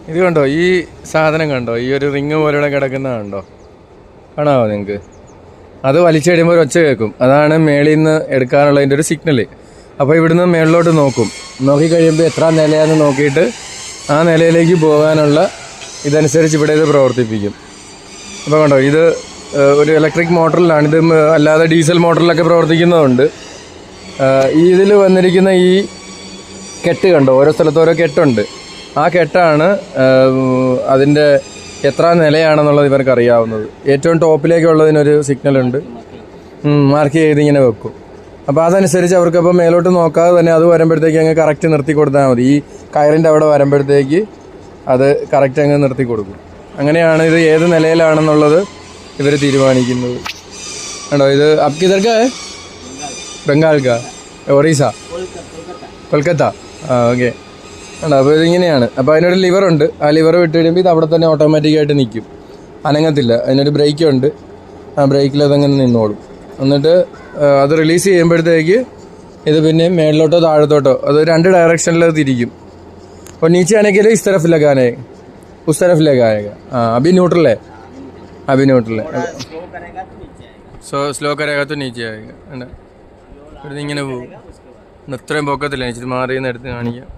ഇത് കണ്ടോ, ഈ സാധനം കണ്ടോ, ഈ ഒരു റിങ് പോലെയുള്ള കിടക്കുന്ന കണ്ടോ, കാണാമോ നിങ്ങൾക്ക്? അത് വലിച്ചു കഴിയുമ്പോൾ ഒരു ഒച്ച കേൾക്കും. അതാണ് മേളിൽ നിന്ന് എടുക്കാനുള്ളതിൻ്റെ ഒരു സിഗ്നല്. അപ്പോൾ ഇവിടുന്ന് മേളിലോട്ട് നോക്കും. നോക്കിക്കഴിയുമ്പോൾ എത്ര നിലയാണെന്ന് നോക്കിയിട്ട് ആ നിലയിലേക്ക് പോകാനുള്ള ഇതനുസരിച്ച് ഇവിടെ ഇത് പ്രവർത്തിപ്പിക്കും. അപ്പോൾ കണ്ടോ, ഇത് ഒരു ഇലക്ട്രിക് മോട്ടറിലാണ്. ഇത് അല്ലാതെ ഡീസൽ മോട്ടറിലൊക്കെ പ്രവർത്തിക്കുന്നതുണ്ട്. ഇതിൽ വന്നിരിക്കുന്ന ഈ കെട്ട് കണ്ടോ, ഓരോ സ്ഥലത്ത് ഓരോ കെട്ടുണ്ട്. ആ കെട്ടാണ് അതിൻ്റെ എത്ര നിലയാണെന്നുള്ളത് ഇവർക്ക് അറിയാവുന്നത്. ഏറ്റവും ടോപ്പിലേക്കുള്ളതിനൊരു സിഗ്നലുണ്ട്, മാർക്ക് ചെയ്ത് ഇങ്ങനെ വെക്കും. അപ്പോൾ അതനുസരിച്ച് അവർക്കപ്പോൾ മേലോട്ട് നോക്കാതെ തന്നെ അത് വരുമ്പോഴത്തേക്ക് അങ്ങ് കറക്റ്റ് നിർത്തി കൊടുത്താൽ മതി. ഈ കയറിൻ്റെ അവിടെ വരുമ്പോഴത്തേക്ക് അത് കറക്റ്റ് അങ്ങ് നിർത്തി കൊടുക്കും. അങ്ങനെയാണ് ഇത് ഏത് നിലയിലാണെന്നുള്ളത് ഇവർ തീരുമാനിക്കുന്നത്. കണ്ടോ, ഇത് അപ് കിധർക്കാ ഹൈ? ബംഗാൾക്കാ? ഒറീസ? കൊൽക്കത്ത? ഓക്കെ. കണ്ടോ, അപ്പോൾ ഇതിങ്ങനെയാണ്. അപ്പോൾ അതിനൊരു ലിവറുണ്ട്. ആ ലിവർ വിട്ട് കഴിയുമ്പോൾ ഇത് അവിടെ തന്നെ ഓട്ടോമാറ്റിക്കായിട്ട് നിൽക്കും, അനങ്ങത്തില്ല. അതിനൊരു ബ്രേക്കുണ്ട്. ആ ബ്രേക്കിൽ അതങ്ങനെ നിന്നോളും. എന്നിട്ട് അത് റിലീസ് ചെയ്യുമ്പോഴത്തേക്ക് ഇത് പിന്നെ മേളിലോട്ടോ താഴത്തോട്ടോ അത് രണ്ട് ഡയറക്ഷനിൽ തിരിക്കും. और नीचे आने के लिए इस तरफ लगाने, उस तरफ लगाएगा. हाँ, अभी न्यूट्रल है, अभी न्यूट्रल है. സ്ലോ കരേगा तो नीचे आएगा. ഇവിടെ ഇങ്ങനെ പോകും. ഇത്രയും പൊക്കത്തില്ല, ഇച്ചിരി മാറിയെന്ന് എടുത്ത് കാണിക്കാം.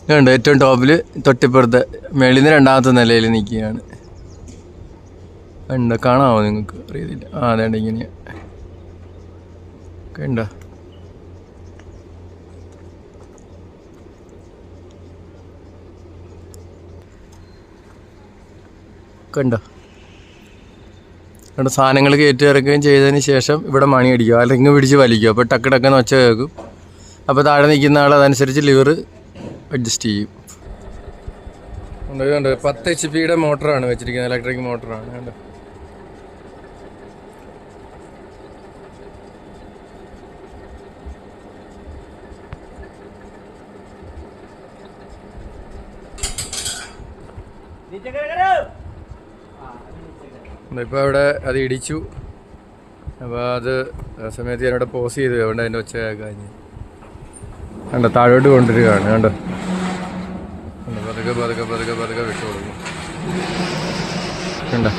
ഇതുണ്ട് ഏറ്റവും ടോപ്പിൽ തൊട്ടിപ്പുറത്തെ മേളിൽ നിന്ന് രണ്ടാമത്തെ നിലയിൽ നിൽക്കുകയാണ്. ഉണ്ട്, കാണാമോ നിങ്ങൾക്ക്? അറിയത്തില്ല. ആ അതേണ്ട ഇങ്ങനെയാണ്. ഉണ്ടോ? കണ്ടോ, അവിടെ സാധനങ്ങൾ കയറ്റി ഇറക്കുകയും ചെയ്തതിന് ശേഷം ഇവിടെ മണി അടിക്കുക, അല്ലെങ്കിൽ പിടിച്ച് വലിക്കുക. അപ്പോൾ ടക്ക് ടക്കെന്ന് ഒച്ച കേൾക്കും. അപ്പോൾ താഴെ നിൽക്കുന്ന ആൾ അതനുസരിച്ച് ലിവർ അഡ്ജസ്റ്റ് ചെയ്യും. കണ്ടോ, 10 HP മോട്ടറാണ് വെച്ചിരിക്കുന്നത്, ഇലക്ട്രിക് മോട്ടറാണ്. കണ്ടോ, ഇപ്പോൾ അവിടെ അത് ഇടിച്ചു. അപ്പോൾ അത് സമയത്ത് ഞാനിവിടെ പോസ് ചെയ്തു, അതുകൊണ്ട് അതിൻ്റെ ഒച്ച കഴിഞ്ഞ് കണ്ടോ താഴോട്ട് കൊണ്ടുവരികയാണ്. കണ്ടോ, പതുക്കെ പതുക്കെ പതുക്കെ പതുക്കെ വിട്ടു കൊടുക്കും. കണ്ടോ.